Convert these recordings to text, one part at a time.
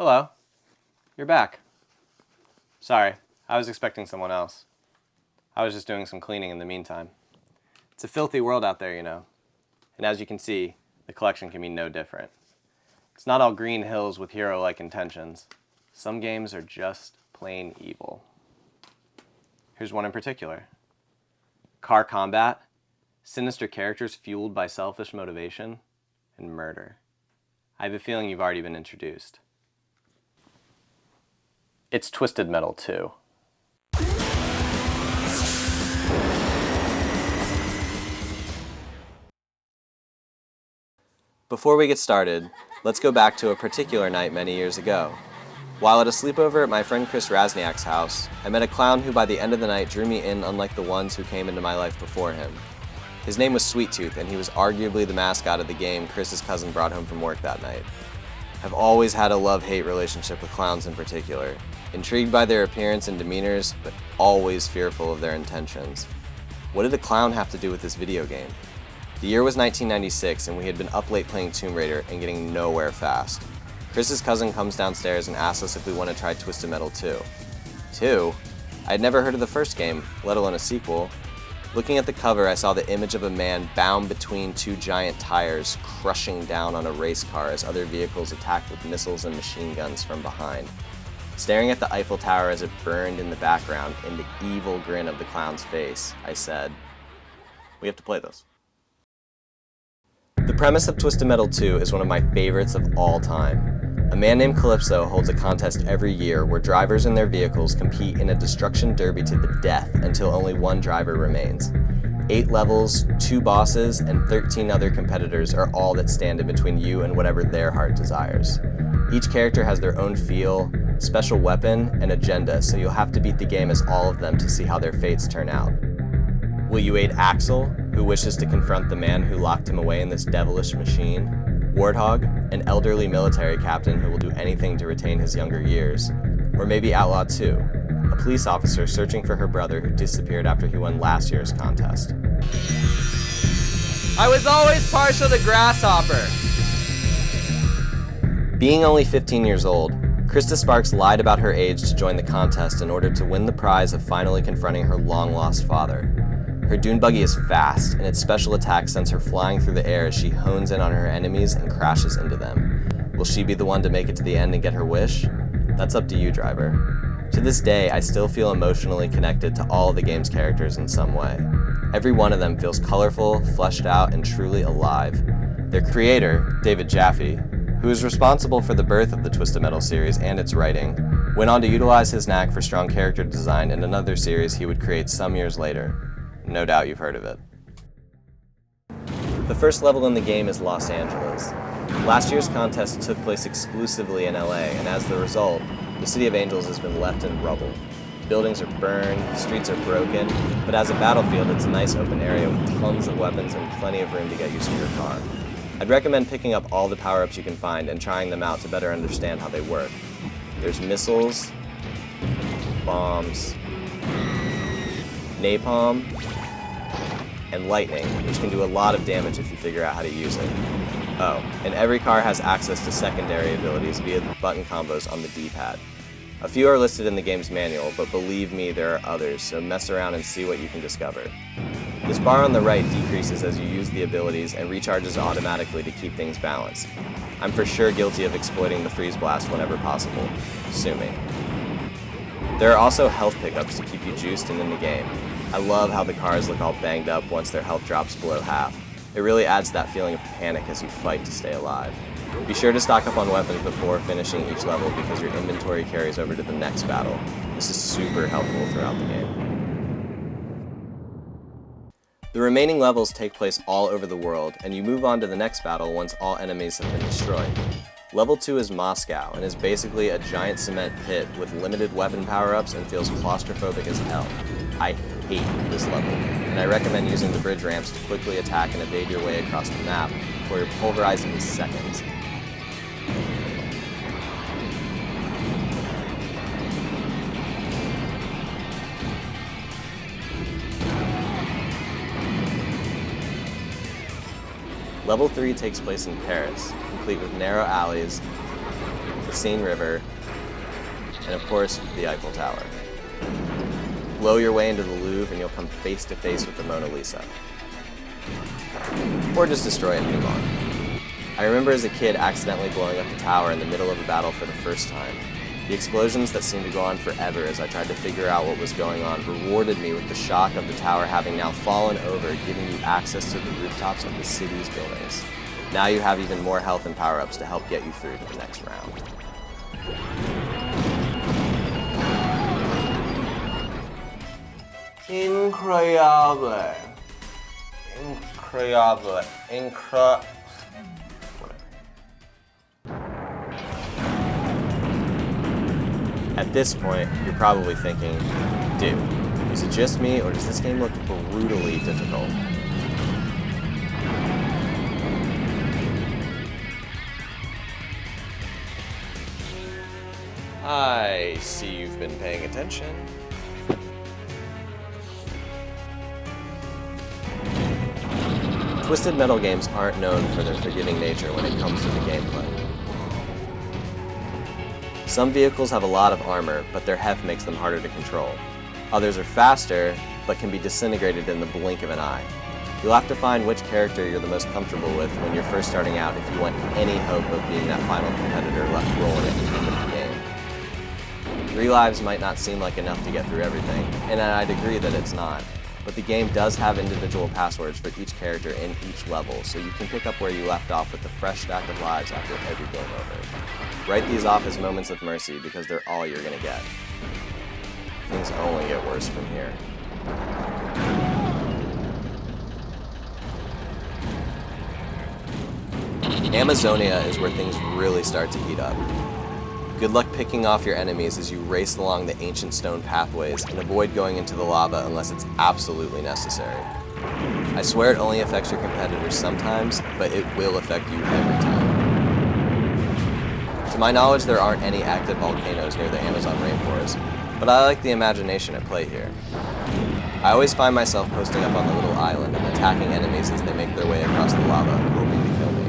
Hello. You're back. Sorry, I was expecting someone else. I was just doing some cleaning in the meantime. It's a filthy world out there, you know. And as you can see, the collection can be no different. It's not all green hills with hero-like intentions. Some games are just plain evil. Here's one in particular. Car combat, sinister characters fueled by selfish motivation, and murder. I have a feeling you've already been introduced. It's Twisted Metal 2. Before we get started, let's go back to a particular night many years ago. While at a sleepover at my friend Chris Razniak's house, I met a clown who by the end of the night drew me in unlike the ones who came into my life before him. His name was Sweet Tooth, and he was arguably the mascot of the game Chris's cousin brought home from work that night. I've always had a love-hate relationship with clowns in particular, intrigued by their appearance and demeanors, but always fearful of their intentions. What did a clown have to do with this video game? The year was 1996, and we had been up late playing Tomb Raider and getting nowhere fast. Chris's cousin comes downstairs and asks us if we want to try Twisted Metal 2. 2? I had never heard of the first game, let alone a sequel. Looking at the cover, I saw the image of a man bound between two giant tires, crushing down on a race car as other vehicles attacked with missiles and machine guns from behind. Staring at the Eiffel Tower as it burned in the background and the evil grin of the clown's face, I said, "We have to play this." The premise of Twisted Metal 2 is one of my favorites of all time. A man named Calypso holds a contest every year where drivers and their vehicles compete in a destruction derby to the death until only one driver remains. 8 levels, 2 bosses, and 13 other competitors are all that stand in between you and whatever their heart desires. Each character has their own feel, special weapon, and agenda, so you'll have to beat the game as all of them to see how their fates turn out. Will you aid Axel, who wishes to confront the man who locked him away in this devilish machine? Warthog, an elderly military captain who will do anything to retain his younger years? Or maybe Outlaw 2, a police officer searching for her brother who disappeared after he won last year's contest? I was always partial to Grasshopper. Being only 15 years old, Krista Sparks lied about her age to join the contest in order to win the prize of finally confronting her long-lost father. Her dune buggy is fast, and its special attack sends her flying through the air as she hones in on her enemies and crashes into them. Will she be the one to make it to the end and get her wish? That's up to you, driver. To this day, I still feel emotionally connected to all of the game's characters in some way. Every one of them feels colorful, fleshed out, and truly alive. Their creator, David Jaffe, who is responsible for the birth of the Twisted Metal series and its writing, went on to utilize his knack for strong character design in another series he would create some years later. No doubt you've heard of it. The first level in the game is Los Angeles. Last year's contest took place exclusively in LA, and as the result, the City of Angels has been left in rubble. Buildings are burned, streets are broken, but as a battlefield, it's a nice open area with tons of weapons and plenty of room to get used to your car. I'd recommend picking up all the power-ups you can find and trying them out to better understand how they work. There's missiles, bombs, napalm, and lightning, which can do a lot of damage if you figure out how to use it. Oh, and every car has access to secondary abilities via the button combos on the D-pad. A few are listed in the game's manual, but believe me, there are others, so mess around and see what you can discover. This bar on the right decreases as you use the abilities and recharges automatically to keep things balanced. I'm for sure guilty of exploiting the freeze blast whenever possible. Sue me. There are also health pickups to keep you juiced and in the game. I love how the cars look all banged up once their health drops below half. It really adds that feeling of panic as you fight to stay alive. Be sure to stock up on weapons before finishing each level because your inventory carries over to the next battle. This is super helpful throughout the game. The remaining levels take place all over the world, and you move on to the next battle once all enemies have been destroyed. Level 2 is Moscow, and is basically a giant cement pit with limited weapon power-ups and feels claustrophobic as hell. I hate this level, and I recommend using the bridge ramps to quickly attack and evade your way across the map, where you're pulverized in seconds. Level 3 takes place in Paris, complete with narrow alleys, the the Seine River, and of course, the Eiffel Tower. Blow your way into the Louvre and you'll come face to face with the Mona Lisa. Or just destroy it and move on. I remember as a kid accidentally blowing up the tower in the middle of a battle for the first time. The explosions that seemed to go on forever as I tried to figure out what was going on rewarded me with the shock of the tower having now fallen over, giving you access to the rooftops of the city's buildings. Now you have even more health and power-ups to help get you through to the next round. Incredible. At this point, you're probably thinking, dude, is it just me or does this game look brutally difficult? I see you've been paying attention. Twisted Metal games aren't known for their forgiving nature when it comes to the gameplay. Some vehicles have a lot of armor, but their heft makes them harder to control. Others are faster, but can be disintegrated in the blink of an eye. You'll have to find which character you're the most comfortable with when you're first starting out if you want any hope of being that final competitor left rolling at the end of the game. 3 lives might not seem like enough to get through everything, and I'd agree that it's not. But the game does have individual passwords for each character in each level, so you can pick up where you left off with a fresh stack of lives after every game over. Write these off as moments of mercy because they're all you're gonna get. Things only get worse from here. Amazonia is where things really start to heat up. Good luck picking off your enemies as you race along the ancient stone pathways and avoid going into the lava unless it's absolutely necessary. I swear it only affects your competitors sometimes, but it will affect you every time. To my knowledge, there aren't any active volcanoes near the Amazon rainforest, but I like the imagination at play here. I always find myself posting up on the little island and attacking enemies as they make their way across the lava, hoping to kill me.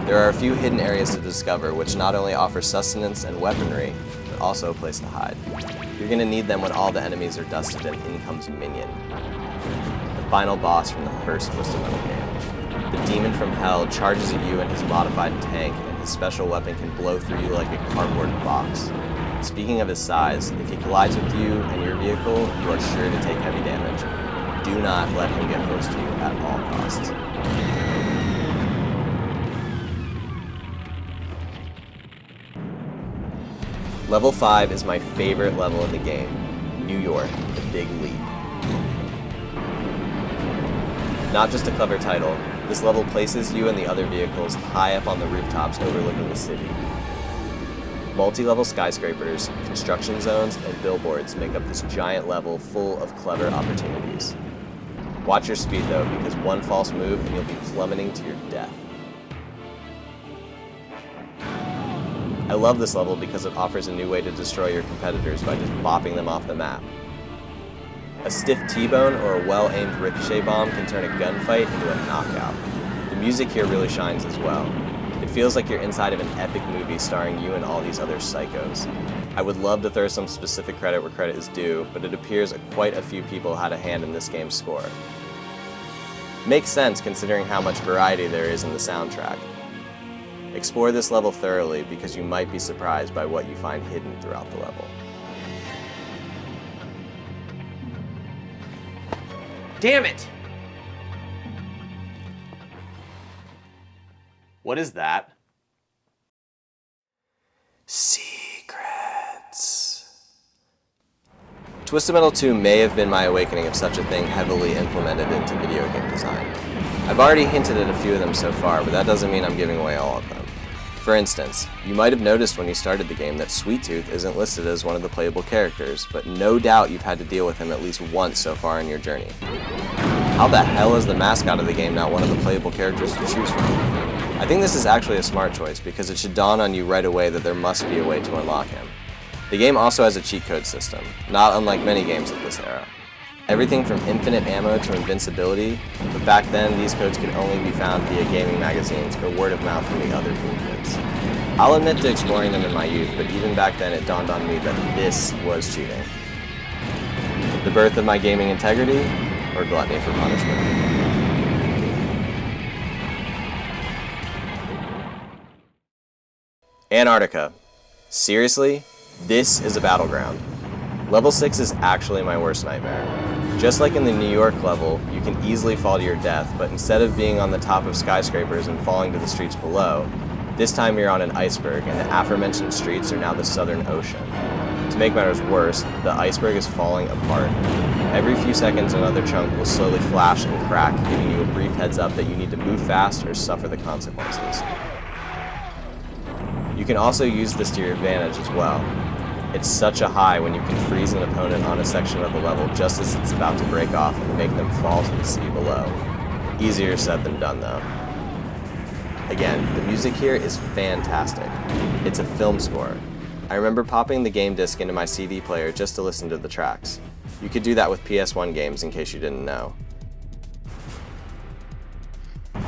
There are a few hidden areas to discover, which not only offer sustenance and weaponry, but also a place to hide. You're going to need them when all the enemies are dusted and in comes Minion, the final boss from the first Twisted Metal game. The demon from hell charges at you in his modified tank, and his special weapon can blow through you like a cardboard box. Speaking of his size, if he collides with you and your vehicle, you are sure to take heavy damage. Do not let him get close to you at all costs. Level 5 is my favorite level in the game, New York, the Big Leap. Not just a clever title, this level places you and the other vehicles high up on the rooftops overlooking the city. Multi-level skyscrapers, construction zones, and billboards make up this giant level full of clever opportunities. Watch your speed though, because one false move and you'll be plummeting to your death. I love this level because it offers a new way to destroy your competitors by just bopping them off the map. A stiff T-bone or a well-aimed ricochet bomb can turn a gunfight into a knockout. The music here really shines as well. It feels like you're inside of an epic movie starring you and all these other psychos. I would love to throw some specific credit where credit is due, but it appears quite a few people had a hand in this game's score. Makes sense considering how much variety there is in the soundtrack. Explore this level thoroughly because you might be surprised by what you find hidden throughout the level. Damn it! What is that? Secrets. Twisted Metal 2 may have been my awakening of such a thing heavily implemented into video game design. I've already hinted at a few of them so far, but that doesn't mean I'm giving away all of them. For instance, you might have noticed when you started the game that Sweet Tooth isn't listed as one of the playable characters, but no doubt you've had to deal with him at least once so far in your journey. How the hell is the mascot of the game not one of the playable characters to choose from? I think this is actually a smart choice because it should dawn on you right away that there must be a way to unlock him. The game also has a cheat code system, not unlike many games of this era. Everything from infinite ammo to invincibility, but back then these codes could only be found via gaming magazines or word of mouth from the other cool kids. I'll admit to exploring them in my youth, but even back then it dawned on me that this was cheating. The birth of my gaming integrity, or gluttony for punishment. Antarctica. Seriously? This is a battleground. Level 6 is actually my worst nightmare. Just like in the New York level, you can easily fall to your death, but instead of being on the top of skyscrapers and falling to the streets below, this time you're on an iceberg, and the aforementioned streets are now the Southern Ocean. To make matters worse, the iceberg is falling apart. Every few seconds another chunk will slowly flash and crack, giving you a brief heads up that you need to move fast or suffer the consequences. You can also use this to your advantage as well. It's such a high when you can freeze an opponent on a section of the level just as it's about to break off and make them fall to the sea below. Easier said than done though. Again, the music here is fantastic. It's a film score. I remember popping the game disc into my CD player just to listen to the tracks. You could do that with PS1 games in case you didn't know.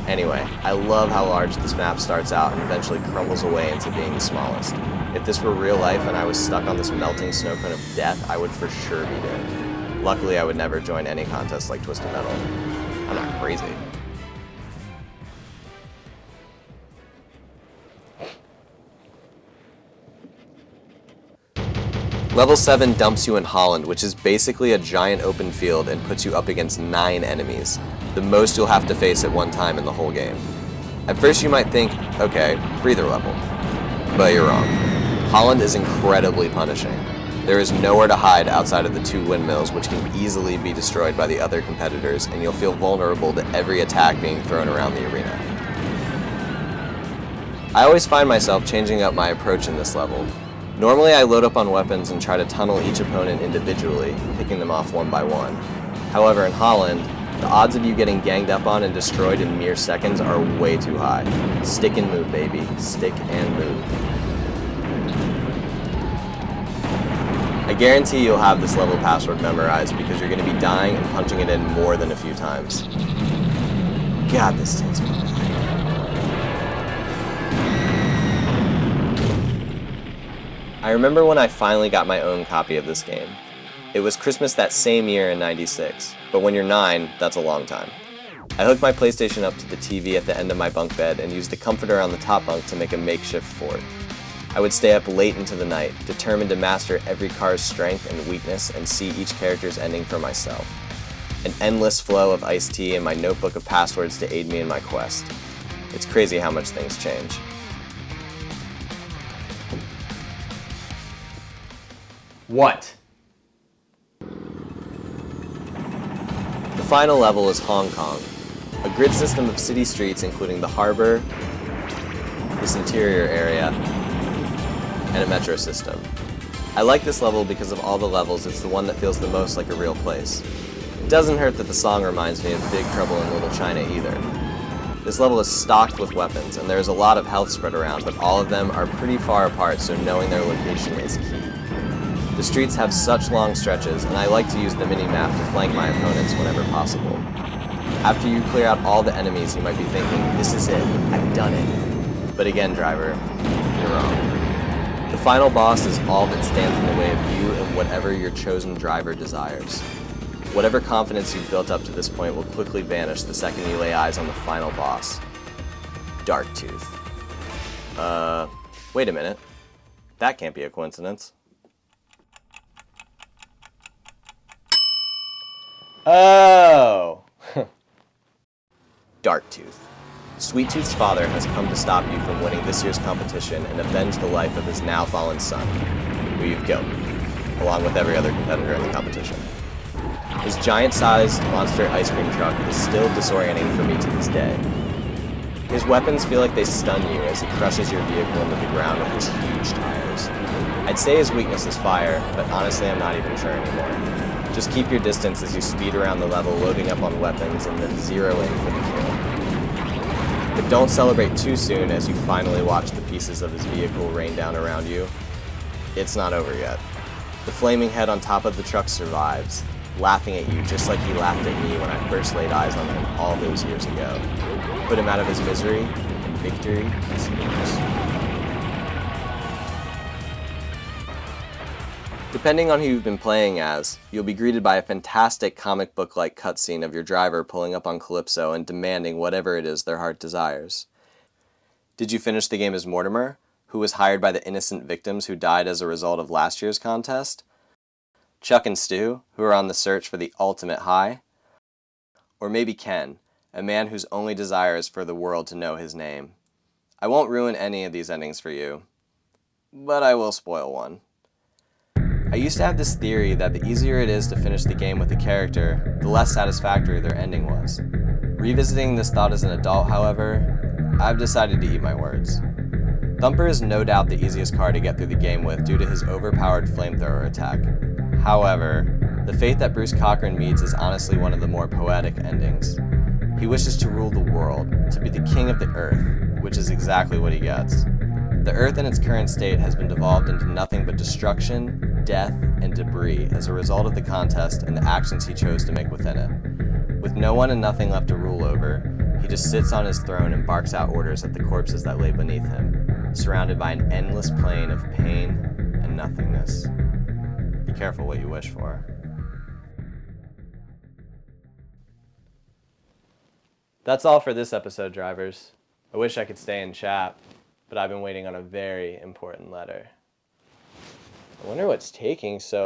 Anyway, I love how large this map starts out and eventually crumbles away into being the smallest. If this were real life and I was stuck on this melting snow cone of death, I would for sure be dead. Luckily, I would never join any contest like Twisted Metal. I'm not crazy. Level 7 dumps you in Holland, which is basically a giant open field and puts you up against 9 enemies, the most you'll have to face at one time in the whole game. At first you might think, okay, breather level. But you're wrong. Holland is incredibly punishing. There is nowhere to hide outside of the 2 windmills, which can easily be destroyed by the other competitors, and you'll feel vulnerable to every attack being thrown around the arena. I always find myself changing up my approach in this level. Normally I load up on weapons and try to tunnel each opponent individually, picking them off one by one. However, in Holland, the odds of you getting ganged up on and destroyed in mere seconds are way too high. Stick and move, baby. Stick and move. I guarantee you'll have this level password memorized because you're going to be dying and punching it in more than a few times. God, this takes me. I remember when I finally got my own copy of this game. It was Christmas that same year in '96, but when you're 9, that's a long time. I hooked my PlayStation up to the TV at the end of my bunk bed and used the comforter on the top bunk to make a makeshift fort. I would stay up late into the night, determined to master every car's strength and weakness and see each character's ending for myself. An endless flow of iced tea and my notebook of passwords to aid me in my quest. It's crazy how much things change. What? The final level is Hong Kong, a grid system of city streets including the harbor, this interior area, and a metro system. I like this level because of all the levels, it's the one that feels the most like a real place. It doesn't hurt that the song reminds me of Big Trouble in Little China either. This level is stocked with weapons, and there's a lot of health spread around, but all of them are pretty far apart, so knowing their location is key. The streets have such long stretches, and I like to use the mini-map to flank my opponents whenever possible. After you clear out all the enemies, you might be thinking, this is it, I've done it. But again, driver, you're wrong. The final boss is all that stands in the way of you and whatever your chosen driver desires. Whatever confidence you've built up to this point will quickly vanish the second you lay eyes on the final boss. Darktooth. Wait a minute. That can't be a coincidence. Oh! Darktooth. Sweet Tooth's father has come to stop you from winning this year's competition and avenge the life of his now fallen son, who you've killed, along with every other competitor in the competition. His giant-sized monster ice cream truck is still disorienting for me to this day. His weapons feel like they stun you as he crushes your vehicle into the ground with his huge tires. I'd say his weakness is fire, but honestly I'm not even sure anymore. Just keep your distance as you speed around the level, loading up on weapons, and then zero in for the kill. But don't celebrate too soon as you finally watch the pieces of his vehicle rain down around you. It's not over yet. The flaming head on top of the truck survives. laughing at you just like he laughed at me when I first laid eyes on him all those years ago. Put him out of his misery, and victory is yours. Depending on who you've been playing as, you'll be greeted by a fantastic comic book-like cutscene of your driver pulling up on Calypso and demanding whatever it is their heart desires. Did you finish the game as Mortimer, who was hired by the innocent victims who died as a result of last year's contest? Chuck and Stu, who are on the search for the ultimate high? Or maybe Ken, a man whose only desire is for the world to know his name. I won't ruin any of these endings for you, but I will spoil one. I used to have this theory that the easier it is to finish the game with a character, the less satisfactory their ending was. Revisiting this thought as an adult, however, I've decided to eat my words. Thumper is no doubt the easiest car to get through the game with due to his overpowered flamethrower attack. However, the fate that Bruce Cochran meets is honestly one of the more poetic endings. He wishes to rule the world, to be the king of the earth, which is exactly what he gets. The earth in its current state has been devolved into nothing but destruction, death, and debris as a result of the contest and the actions he chose to make within it. With no one and nothing left to rule over, he just sits on his throne and barks out orders at the corpses that lay beneath him, surrounded by an endless plain of pain and nothingness. Be careful what you wish for. That's all for this episode, drivers. I wish I could stay and chat, but I've been waiting on a very important letter. I wonder what's taking so...